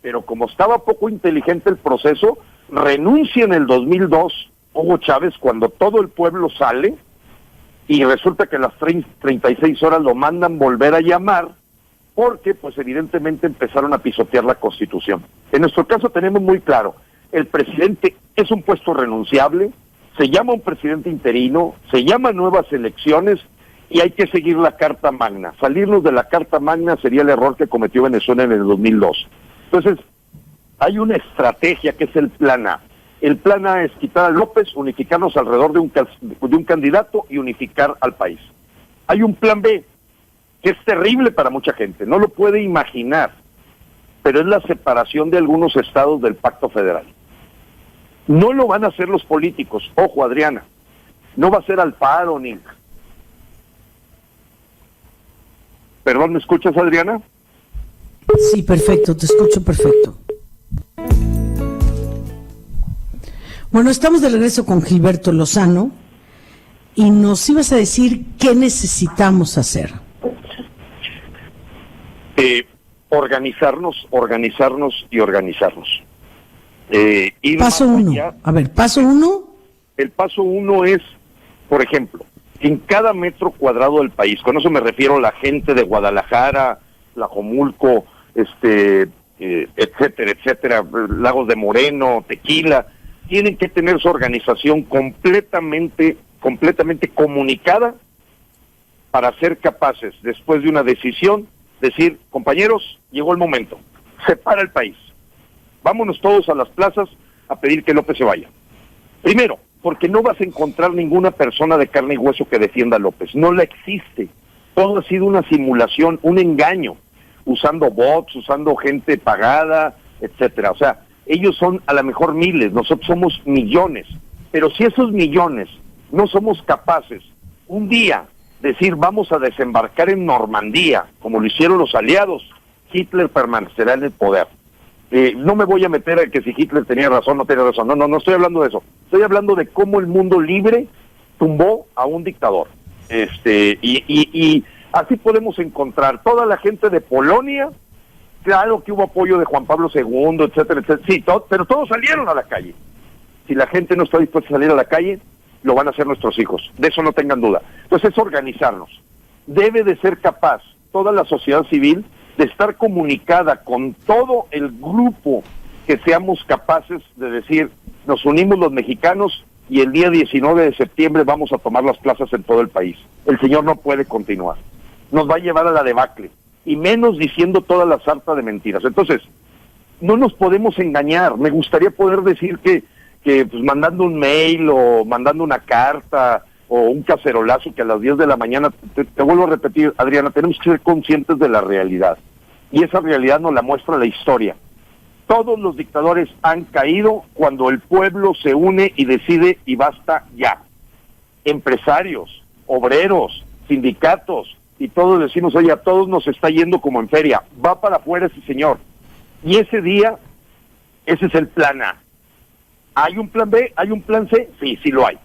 pero como estaba poco inteligente el proceso, renuncia en el 2002 Hugo Chávez cuando todo el pueblo sale, y resulta que a las 36 horas lo mandan volver a llamar, porque pues evidentemente empezaron a pisotear la Constitución. En nuestro caso tenemos muy claro, el presidente es un puesto renunciable, se llama un presidente interino, se llaman nuevas elecciones y hay que seguir la Carta Magna. Salirnos de la Carta Magna sería el error que cometió Venezuela en el 2002. Entonces, hay una estrategia que es el plan A. El plan A es quitar a López, unificarnos alrededor de un candidato y unificar al país. Hay un plan B, que es terrible para mucha gente, no lo puede imaginar, pero es la separación de algunos estados del Pacto Federal. No lo van a hacer los políticos, ojo Adriana, no va a ser Alfaro ni... Perdón, ¿me escuchas, Adriana? Sí, perfecto, te escucho perfecto. Bueno, estamos de regreso con Gilberto Lozano y nos ibas a decir qué necesitamos hacer. Organizarnos y organizarnos. Paso 1. A ver, paso 1. El paso 1 es, por ejemplo, en cada metro cuadrado del país, con eso me refiero a la gente de Guadalajara, Tlajomulco, etcétera, etcétera, Lagos de Moreno, Tequila, tienen que tener su organización completamente comunicada para ser capaces, después de una decisión, decir, compañeros, llegó el momento, separa el país, vámonos todos a las plazas a pedir que López se vaya. Primero, porque no vas a encontrar ninguna persona de carne y hueso que defienda a López, no la existe, todo ha sido una simulación, un engaño, usando bots, usando gente pagada, etcétera. O sea, ellos son a lo mejor miles, nosotros somos millones, pero si esos millones no somos capaces un día decir vamos a desembarcar en Normandía, como lo hicieron los aliados, Hitler permanecerá en el poder. No me voy a meter a que si Hitler tenía razón o no tenía razón, no estoy hablando de eso. Estoy hablando de cómo el mundo libre tumbó a un dictador. Y así podemos encontrar toda la gente de Polonia. Claro que hubo apoyo de Juan Pablo II, etcétera, etcétera, sí, pero todos salieron a la calle. Si la gente no está dispuesta a salir a la calle, lo van a hacer nuestros hijos, de eso no tengan duda. Entonces es organizarnos. Debe de ser capaz toda la sociedad civil de estar comunicada con todo el grupo que seamos capaces de decir, nos unimos los mexicanos y el día 19 de septiembre vamos a tomar las plazas en todo el país. El señor no puede continuar. Nos va a llevar a la debacle. Y menos diciendo toda la sarta de mentiras. Entonces, no nos podemos engañar. Me gustaría poder decir que pues, mandando un mail o mandando una carta o un cacerolazo que a las 10 de la mañana, te vuelvo a repetir, Adriana, tenemos que ser conscientes de la realidad. Y esa realidad nos la muestra la historia. Todos los dictadores han caído cuando el pueblo se une y decide y basta ya. Empresarios, obreros, sindicatos, y todos decimos, oye, a todos nos está yendo como en feria, va para afuera ese señor. Y ese día, ese es el plan A. ¿Hay un plan B? ¿Hay un plan C? Sí, sí lo hay.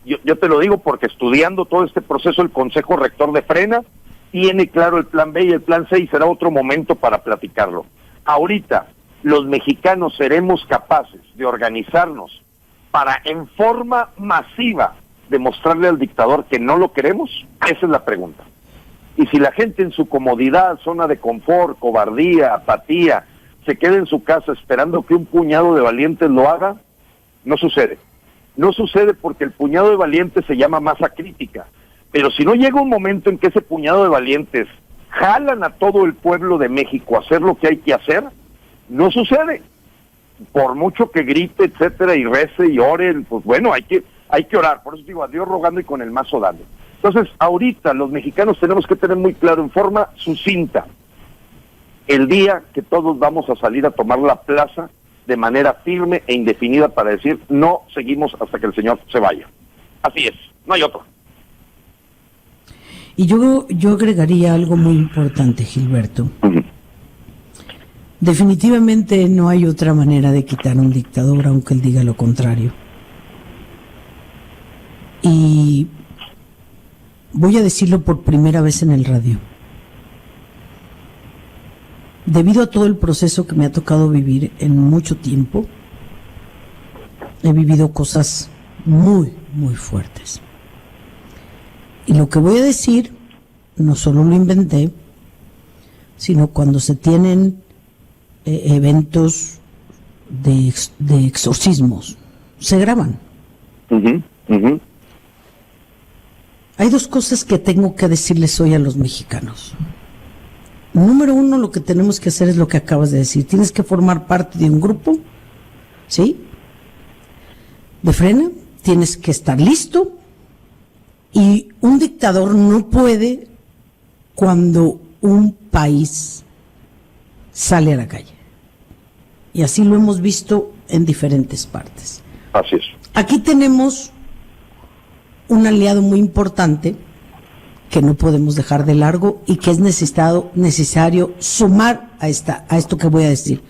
Yo te lo digo porque estudiando todo este proceso, el Consejo Rector de Frena tiene claro el plan B y el plan C y será otro momento para platicarlo. Ahorita, los mexicanos seremos capaces de organizarnos para en forma masiva demostrarle al dictador que no lo queremos. Esa es la pregunta. Y si la gente en su comodidad, zona de confort, cobardía, apatía, se queda en su casa esperando que un puñado de valientes lo haga, no sucede. No sucede porque el puñado de valientes se llama masa crítica. Pero si no llega un momento en que ese puñado de valientes jalan a todo el pueblo de México a hacer lo que hay que hacer, no sucede. Por mucho que grite, etcétera, y rece y ore, pues bueno, hay que orar. Por eso digo, a Dios rogando y con el mazo dando. Entonces, ahorita los mexicanos tenemos que tener muy claro en forma sucinta el día que todos vamos a salir a tomar la plaza de manera firme e indefinida para decir no seguimos hasta que el señor se vaya. Así es, no hay otro. Y yo agregaría algo muy importante, Gilberto. Uh-huh. Definitivamente no hay otra manera de quitar a un dictador, aunque él diga lo contrario. Y voy a decirlo por primera vez en el radio. Debido a todo el proceso que me ha tocado vivir en mucho tiempo, he vivido cosas muy, muy fuertes. Y lo que voy a decir, no solo lo inventé, sino cuando se tienen eventos de exorcismos, se graban. Uh-huh, uh-huh. Hay dos cosas que tengo que decirles hoy a los mexicanos. Número uno, lo que tenemos que hacer es lo que acabas de decir. Tienes que formar parte de un grupo, ¿sí? De Frena, tienes que estar listo. Y un dictador no puede cuando un país sale a la calle. Y así lo hemos visto en diferentes partes. Así es. Aquí tenemos un aliado muy importante que no podemos dejar de largo y que es necesario sumar a esto que voy a decir.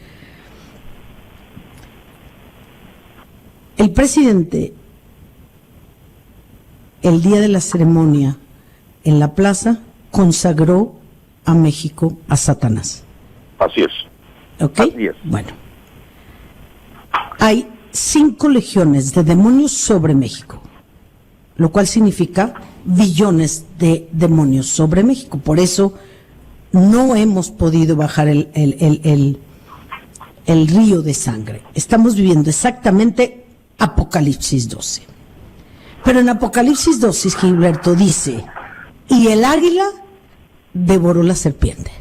El presidente, el día de la ceremonia en la plaza, consagró a México a Satanás. Así es. ¿Ok? Así es. Bueno. Hay 5 legiones de demonios sobre México, lo cual significa billones de demonios sobre México. Por eso no hemos podido bajar el río de sangre. Estamos viviendo exactamente Apocalipsis 12. Pero en Apocalipsis 12, Gilberto dice, y el águila devoró la serpiente.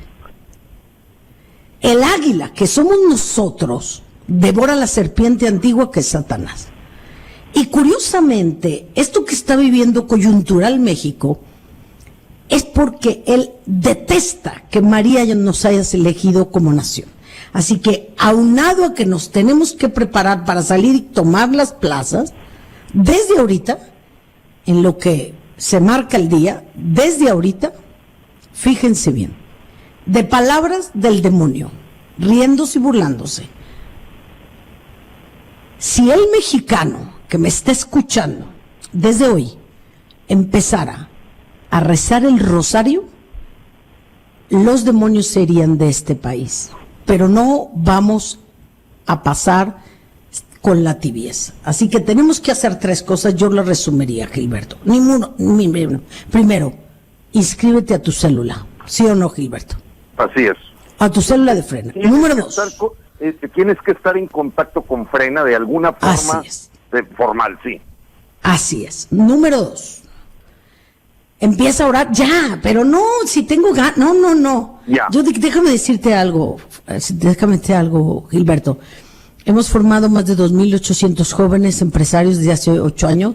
El águila, que somos nosotros, devora la serpiente antigua que es Satanás. Y curiosamente, esto que está viviendo coyuntural México es porque él detesta que María nos haya elegido como nación. Así que, aunado a que nos tenemos que preparar para salir y tomar las plazas, desde ahorita, en lo que se marca el día, desde ahorita, fíjense bien, de palabras del demonio, riéndose y burlándose, Si el mexicano que me está escuchando desde hoy empezara a rezar el rosario, los demonios se irían de este país. Pero no vamos a pasar con la tibieza. Así que tenemos que hacer 3 cosas, yo lo resumiría, Gilberto. Ninguno. Primero, inscríbete a tu célula. ¿Sí o no, Gilberto? Así es. A tu célula de Frena. Número 2. Tienes que estar en contacto con Frena de alguna forma formal, sí. Así es. Número 2. Empieza a orar ya, pero no, si tengo ganas, no. Ya. Déjame decirte algo, Gilberto. Hemos formado más de 2.800 jóvenes empresarios desde hace 8 años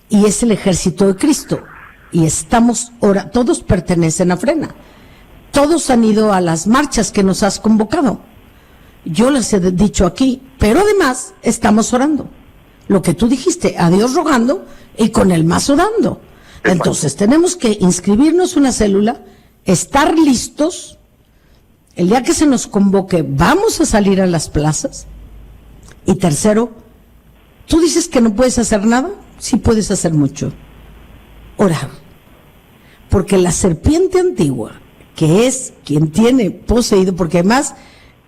y es el ejército de Cristo. Y estamos ahora, todos pertenecen a Frena. Todos han ido a las marchas que nos has convocado. Yo les he dicho aquí, pero además estamos orando. Lo que tú dijiste, a Dios rogando y con el mazo dando. Entonces tenemos que inscribirnos una célula, estar listos. El día que se nos convoque, vamos a salir a las plazas. Y tercero, ¿tú dices que no puedes hacer nada? Sí puedes hacer mucho. Orar. Porque la serpiente antigua, que es quien tiene poseído, porque además,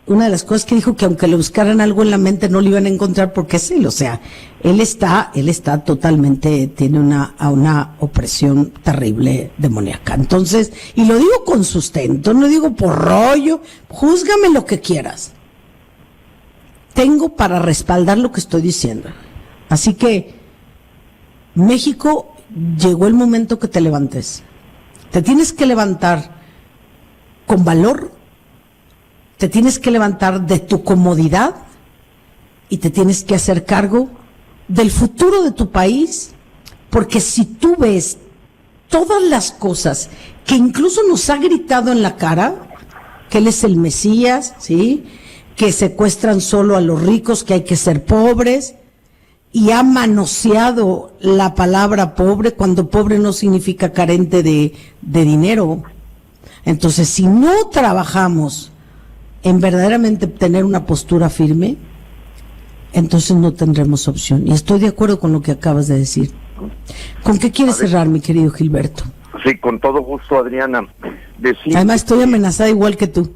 una de las cosas que dijo que aunque le buscaran algo en la mente no lo iban a encontrar porque es él, o sea, él está totalmente, tiene una opresión terrible demoníaca. Entonces, y lo digo con sustento, no digo por rollo, júzgame lo que quieras. Tengo para respaldar lo que estoy diciendo. Así que, México, llegó el momento que te levantes. Te tienes que levantar con valor, te tienes que levantar de tu comodidad y te tienes que hacer cargo del futuro de tu país, porque si tú ves todas las cosas que incluso nos ha gritado en la cara, que él es el Mesías, ¿sí?, que secuestran solo a los ricos, que hay que ser pobres, y ha manoseado la palabra pobre, cuando pobre no significa carente de dinero. Entonces, si no trabajamos en verdaderamente tener una postura firme, entonces no tendremos opción. Y estoy de acuerdo con lo que acabas de decir. ¿Con qué quieres cerrar, mi querido Gilberto? Sí, con todo gusto, Adriana. Además, estoy amenazada igual que tú.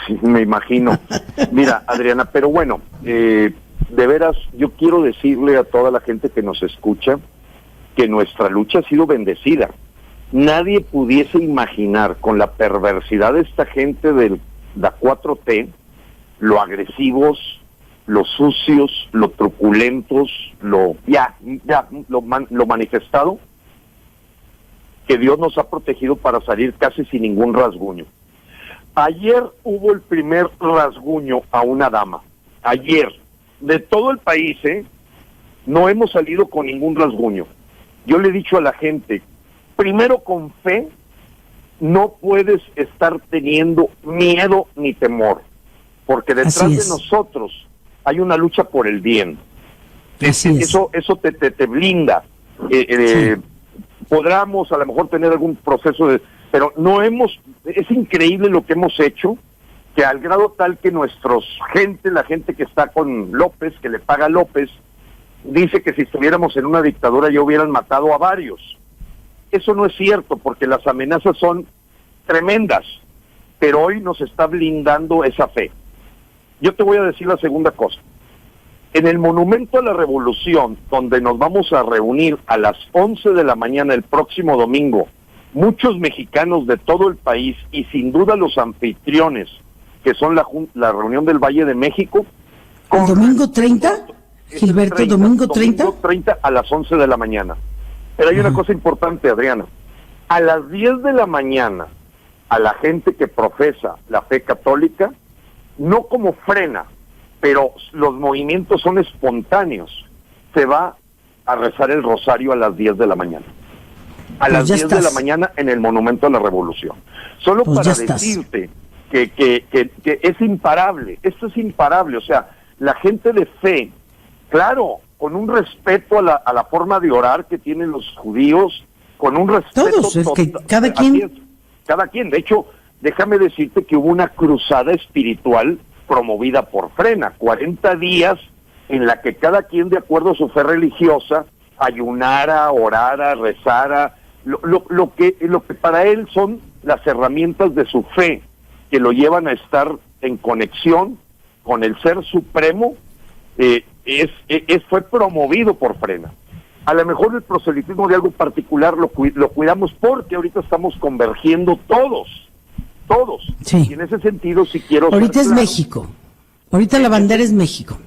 Sí, me imagino. Mira, Adriana, pero bueno, de veras, yo quiero decirle a toda la gente que nos escucha que nuestra lucha ha sido bendecida. Nadie pudiese imaginar, con la perversidad de esta gente de la 4T, lo agresivos, lo sucios, lo truculentos, lo manifestado, que Dios nos ha protegido para salir casi sin ningún rasguño. Ayer hubo el primer rasguño a una dama. Ayer, de todo el país, no hemos salido con ningún rasguño. Yo le he dicho a la gente, primero con fe, no puedes estar teniendo miedo ni temor, porque detrás de nosotros hay una lucha por el bien. Eso te blinda. Sí. Podríamos a lo mejor tener algún proceso pero no es increíble lo que hemos hecho, que al grado tal que la gente que está con López, que le paga a López, dice que si estuviéramos en una dictadura ya hubieran matado a varios. Eso no es cierto, porque las amenazas son tremendas, pero hoy nos está blindando esa fe. Yo te voy a decir la segunda cosa. En el Monumento a la Revolución, donde nos vamos a reunir a las 11 de la mañana el próximo domingo, muchos mexicanos de todo el país y sin duda los anfitriones, que son la reunión del Valle de México. ¿El domingo 30? Gilberto, ¿domingo 30? Domingo 30 a las 11 de la mañana. Pero hay una cosa importante, Adriana. A las 10 de la mañana, a la gente que profesa la fe católica, no como Frena, pero los movimientos son espontáneos, se va a rezar el rosario a las 10 de la mañana. A las 10 de la mañana en el Monumento a la Revolución. Solo para decirte que es imparable, esto es imparable, o sea, la gente de fe, claro, con un respeto a la forma de orar que tienen los judíos, con un respeto... Todos, es que cada quien... De hecho, déjame decirte que hubo una cruzada espiritual promovida por Frena, 40 días en la que cada quien, de acuerdo a su fe religiosa, ayunara, orara, rezara, lo que para él son las herramientas de su fe, que lo llevan a estar en conexión con el Ser Supremo. Fue promovido por Frena. A lo mejor el proselitismo de algo particular lo cuidamos porque ahorita estamos convergiendo todos. Sí. Y en ese sentido, si quiero... Ahorita es México. Ahorita la bandera es México.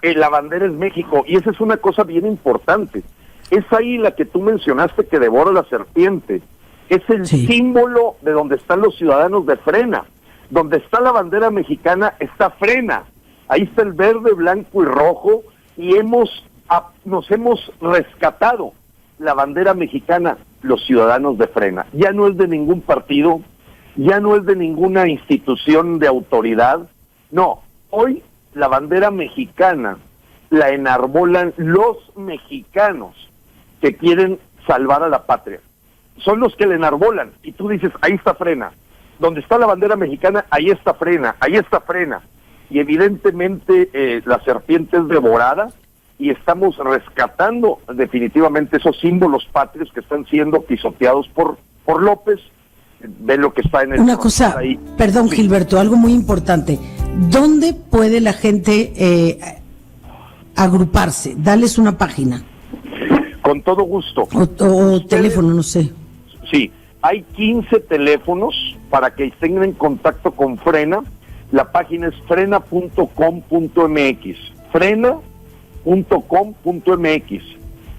La bandera es México, y esa es una cosa bien importante. Esa águila que tú mencionaste que devora la serpiente, es el símbolo de donde están los ciudadanos de Frena. Donde está la bandera mexicana está Frena. Ahí está el verde, blanco y rojo, y nos hemos rescatado la bandera mexicana, los ciudadanos de Frena. Ya no es de ningún partido, ya no es de ninguna institución de autoridad. No, hoy la bandera mexicana la enarbolan los mexicanos que quieren salvar a la patria. Son los que la enarbolan, y tú dices, ahí está Frena. Donde está la bandera mexicana, ahí está Frena, ahí está Frena. Y evidentemente la serpiente es devorada, y estamos rescatando definitivamente esos símbolos patrios que están siendo pisoteados por López. Ven lo que está en el... Una cosa, ahí. Perdón, sí. Gilberto, algo muy importante. ¿Dónde puede la gente agruparse? Dales una página. Con todo gusto. O teléfono, no sé. Sí, hay 15 teléfonos para que estén en contacto con Frena. La página es frena.com.mx. Frena.com.mx.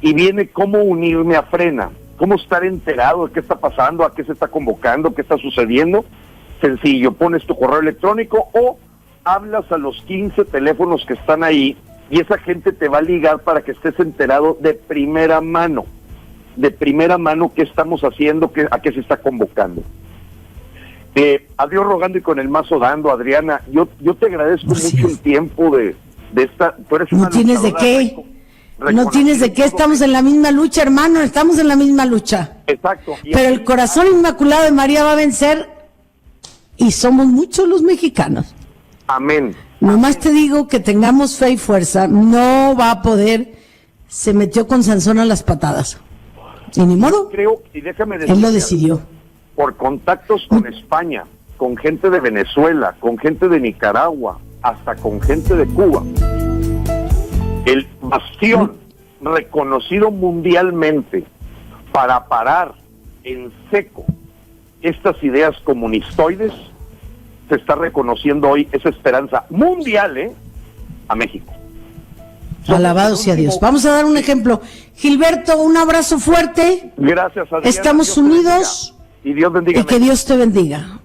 Y viene cómo unirme a Frena. Cómo estar enterado de qué está pasando, a qué se está convocando, qué está sucediendo. Sencillo, pones tu correo electrónico o hablas a los 15 teléfonos que están ahí, y esa gente te va a ligar para que estés enterado de primera mano qué estamos haciendo, a qué se está convocando. A Dios rogando y con el mazo dando, Adriana, yo te agradezco mucho el tiempo de esta... Tú eres una no tienes de qué. No tienes de qué, estamos en la misma lucha, hermano, estamos en la misma lucha. Exacto. Pero el corazón inmaculado de María va a vencer, y somos muchos los mexicanos. Amén. Nomás te digo que tengamos fe y fuerza, no va a poder, se metió con Sansón a las patadas. Y ni modo, creo, y déjame decir, él lo decidió. Por contactos con España, con gente de Venezuela, con gente de Nicaragua, hasta con gente de Cuba. El bastión reconocido mundialmente para parar en seco estas ideas comunistoides, se está reconociendo hoy esa esperanza mundial, a México. Alabado sea Dios. Vamos a dar un ejemplo. Gilberto, un abrazo fuerte. Gracias, Adriana. Estamos unidos. Y Dios bendiga. Y que Dios te bendiga.